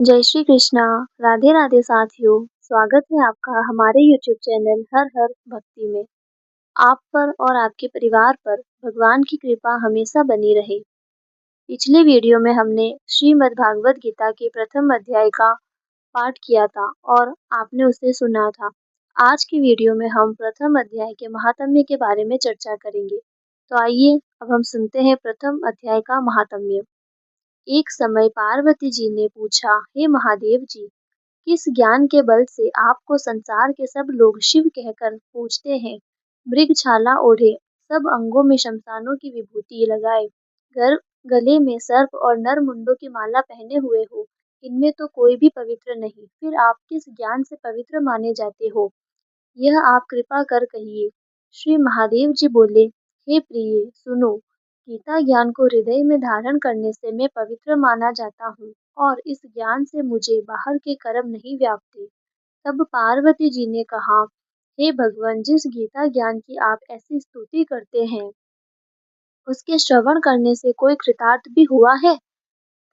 जय श्री कृष्णा। राधे राधे साथियों। स्वागत है आपका हमारे यूट्यूब चैनल हर हर भक्ति में। आप पर और आपके परिवार पर भगवान की कृपा हमेशा बनी रहे। पिछले वीडियो में हमने श्रीमद् भागवत गीता के प्रथम अध्याय का पाठ किया था और आपने उसे सुना था। आज की वीडियो में हम प्रथम अध्याय के महात्म्य के बारे में चर्चा करेंगे। तो आइए अब हम सुनते हैं प्रथम अध्याय का महात्म्य। एक समय पार्वती जी ने पूछा, हे महादेव जी, किस ज्ञान के बल से आपको संसार के सब लोग शिव कहकर पूछते हैं? मृगछाला ओढ़े, सब अंगों में शमशानों की विभूति लगाए, गर गले में सर्प और नर मुंडों की माला पहने हुए हो, इनमें तो कोई भी पवित्र नहीं, फिर आप किस ज्ञान से पवित्र माने जाते हो? यह आप कृपा कर कहिए। श्री महादेव जी बोले, हे प्रिय, सुनो। गीता ज्ञान को हृदय में धारण करने से मैं पवित्र माना जाता हूँ और इस ज्ञान से मुझे बाहर के कर्म नहीं व्यापते। तब पार्वती जी ने कहा, हे भगवान, जिस गीता ज्ञान की आप ऐसी स्तुति करते हैं, उसके श्रवण करने से कोई कृतार्थ भी हुआ है?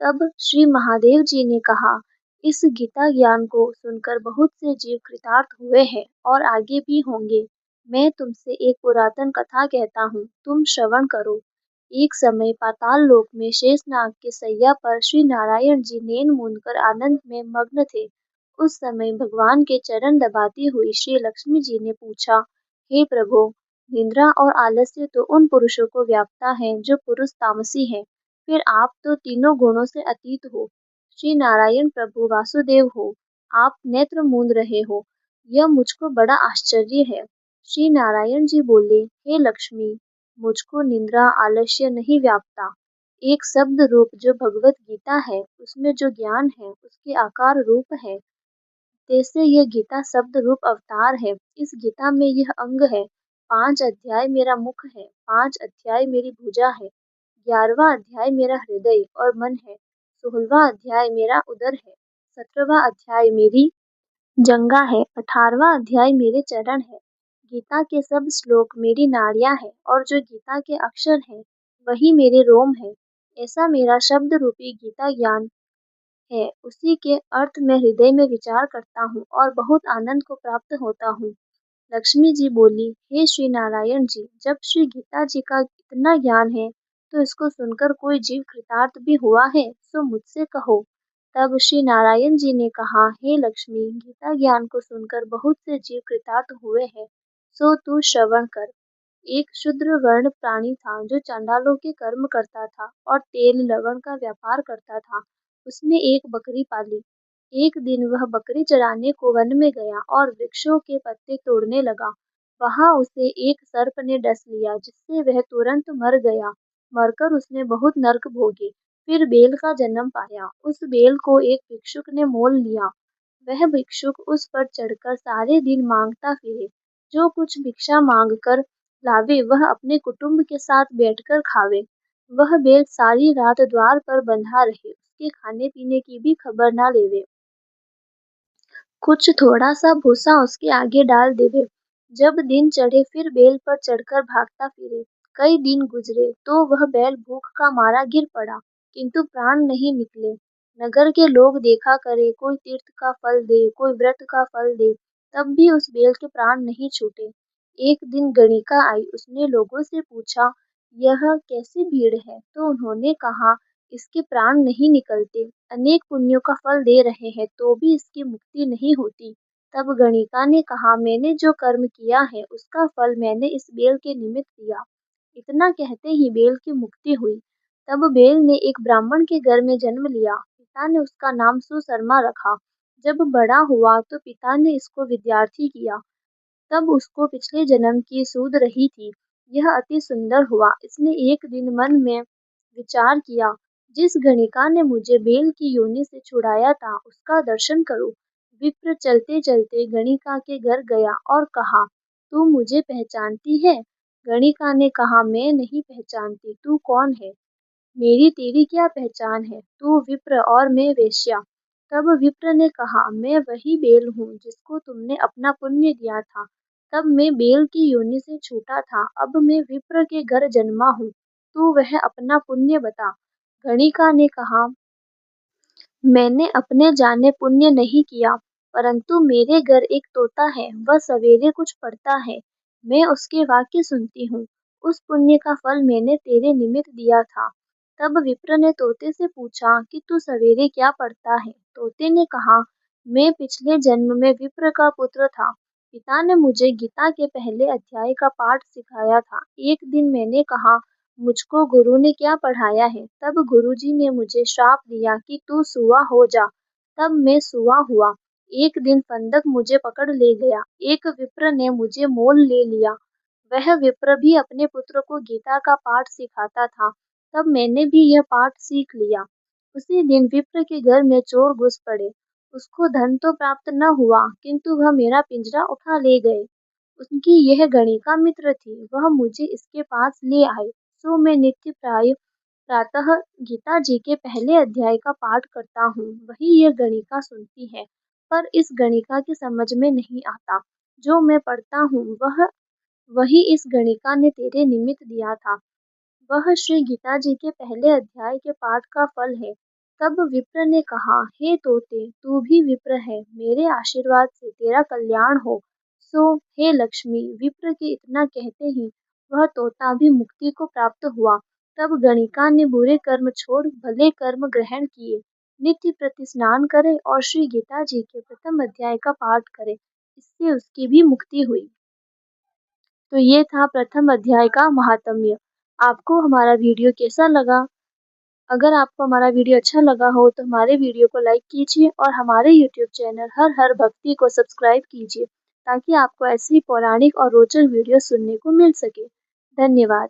तब श्री महादेव जी ने कहा, इस गीता ज्ञान को सुनकर बहुत से जीव कृतार्थ हुए हैं और आगे भी होंगे। मैं तुमसे एक पुरातन कथा कहता हूँ, तुम श्रवण करो। एक समय पाताल लोक में शेषनाग के सैया पर श्री नारायण जी नैन मूंदकर आनंद में मग्न थे। उस समय भगवान के चरण दबाती हुई श्री लक्ष्मी जी ने पूछा, हे प्रभु, निद्रा और आलस्य तो उन पुरुषों को व्यापता है जो पुरुष तामसी हैं, फिर आप तो तीनों गुणों से अतीत हो। श्री नारायण प्रभु वासुदेव हो, आप नेत्र मूंद रहे हो, यह मुझको बड़ा आश्चर्य है। श्री नारायण जी बोले, हे लक्ष्मी, मुझको निद्रा आलस्य नहीं व्यापता। एक शब्द रूप जो भगवत गीता है, उसमें जो ज्ञान है उसके आकार रूप है, जैसे यह गीता शब्द रूप अवतार है। इस गीता में यह अंग है। 5 अध्याय मेरा मुख है, 5 अध्याय मेरी भुजा है, 11वां अध्याय मेरा हृदय और मन है, 16वां अध्याय मेरा उदर है, 17वां अध्याय मेरी जंगा है, 18वां अध्याय मेरे चरण है। गीता के सब श्लोक मेरी नाड़ियां हैं और जो गीता के अक्षर हैं वही मेरे रोम है। ऐसा मेरा शब्द रूपी गीता ज्ञान है, उसी के अर्थ में हृदय में विचार करता हूँ और बहुत आनंद को प्राप्त होता हूँ। लक्ष्मी जी बोली, हे श्री नारायण जी, जब श्री गीता जी का इतना ज्ञान है तो इसको सुनकर कोई जीव कृतार्थ भी हुआ है, सो मुझसे कहो। तब श्री नारायण जी ने कहा, हे लक्ष्मी, गीता ज्ञान को सुनकर बहुत से जीव कृतार्थ हुए हैं, सो तू श्रवण कर। एक शूद्र वर्ण प्राणी था जो चांडालों के कर्म करता था और तेल लवण का व्यापार करता था। उसने एक बकरी पाली। एक दिन वह बकरी चराने को वन में गया और वृक्षों के पत्ते तोड़ने लगा। वहां उसे एक सर्प ने डस लिया, जिससे वह तुरंत मर गया। मरकर उसने बहुत नरक भोगे। फिर बेल का जन्म पाया। उस बेल को एक भिक्षुक ने मोल लिया। वह भिक्षुक उस पर चढ़कर सारे दिन मांगता फिरे। जो कुछ भिक्षा मांगकर लावे वह अपने कुटुंब के साथ बैठकर खावे। वह बेल सारी रात द्वार पर बंधा रहे, उसके खाने पीने की भी खबर न लेवे। कुछ थोड़ा सा भूसा उसके आगे डाल देवे। जब दिन चढ़े फिर बेल पर चढ़कर भागता फिरे। कई दिन गुजरे तो वह बैल भूख का मारा गिर पड़ा, किंतु प्राण नहीं निकले। नगर के लोग देखा करे, कोई तीर्थ का फल दे, कोई व्रत का फल दे, तब भी उस बेल के प्राण नहीं छूटे। एक दिन गणिका आई, उसने लोगों से पूछा, यह कैसी भीड़ है? तो उन्होंने कहा, इसके प्राण नहीं निकलते, अनेक पुण्यों का फल दे रहे हैं तो भी इसकी मुक्ति नहीं होती। तब गणिका ने कहा, मैंने जो कर्म किया है उसका फल मैंने इस बेल के निमित्त दिया। इतना कहते ही बेल की मुक्ति हुई। तब बेल ने एक ब्राह्मण के घर में जन्म लिया। पिता ने उसका नाम सुशर्मा रखा। जब बड़ा हुआ तो पिता ने इसको विद्यार्थी किया। तब उसको पिछले जन्म की सूद रही थी। यह अति सुंदर हुआ। इसने एक दिन मन में विचार किया, जिस गणिका ने मुझे बेल की योनि से छुड़ाया था उसका दर्शन करो। विप्र चलते चलते गणिका के घर गया और कहा, तू मुझे पहचानती है? गणिका ने कहा, मैं नहीं पहचानती, तू कौन है? मेरी तेरी क्या पहचान है? तू विप्र और मैं वेश्या। तब विप्र ने कहा, मैं वही बेल हूँ जिसको तुमने अपना पुण्य दिया था। तब मैं बेल की योनि से छूटा था, अब मैं विप्र के घर जन्मा हूँ। तू वह अपना पुण्य बता। गणिका ने कहा, मैंने अपने जाने पुण्य नहीं किया, परंतु मेरे घर एक तोता है, वह सवेरे कुछ पढ़ता है, मैं उसके वाक्य सुनती हूँ। उस पुण्य का फल मैंने तेरे निमित्त दिया था। तब विप्र ने तोते से पूछा कि तू सवेरे क्या पढ़ता है? तोते ने कहा, मैं पिछले जन्म में विप्र का पुत्र था। पिता ने मुझे गीता के पहले अध्याय का पाठ सिखाया था। एक दिन मैंने कहा, मुझको गुरु ने क्या पढ़ाया है? तब गुरुजी ने मुझे श्राप दिया कि तू सूआ हो जा। तब मैं सूआ हुआ। एक दिन फंदक मुझे पकड़ ले गया। एक विप्र ने मुझे मोल ले लिया। वह विप्र भी अपने पुत्र को गीता का पाठ सिखाता था। तब मैंने भी यह पाठ सीख लिया। उसी दिन विप्र के घर में चोर घुस पड़े। उसको धन तो प्राप्त न हुआ, किंतु वह मेरा पिंजरा उठा ले गए। उनकी यह गणिका मित्र थी, वह मुझे इसके पास ले आए। सो मैं नित्य प्राय प्रातः गीता जी के पहले अध्याय का पाठ करता हूँ, वही यह गणिका सुनती है। पर इस गणिका के समझ में नहीं आता। जो मैं पढ़ता हूँ वही इस गणिका ने तेरे निमित्त दिया था। वह श्री गीता जी के पहले अध्याय के पाठ का फल है। तब विप्र ने कहा, हे तोते, तू भी विप्र है, मेरे आशीर्वाद से तेरा कल्याण हो। सो हे लक्ष्मी, विप्र के इतना कहते ही वह तोता भी मुक्ति को प्राप्त हुआ। तब गणिका ने बुरे कर्म छोड़ भले कर्म ग्रहण किए, नित्य प्रति स्नान करे और श्री गीता जी के प्रथम अध्याय का पाठ करे। इससे उसकी भी मुक्ति हुई। तो ये था प्रथम अध्याय का महात्म्य। आपको हमारा वीडियो कैसा लगा? अगर आपको हमारा वीडियो अच्छा लगा हो तो हमारे वीडियो को लाइक कीजिए और हमारे यूट्यूब चैनल हर हर भक्ति को सब्सक्राइब कीजिए, ताकि आपको ऐसी पौराणिक और रोचक वीडियो सुनने को मिल सके। धन्यवाद।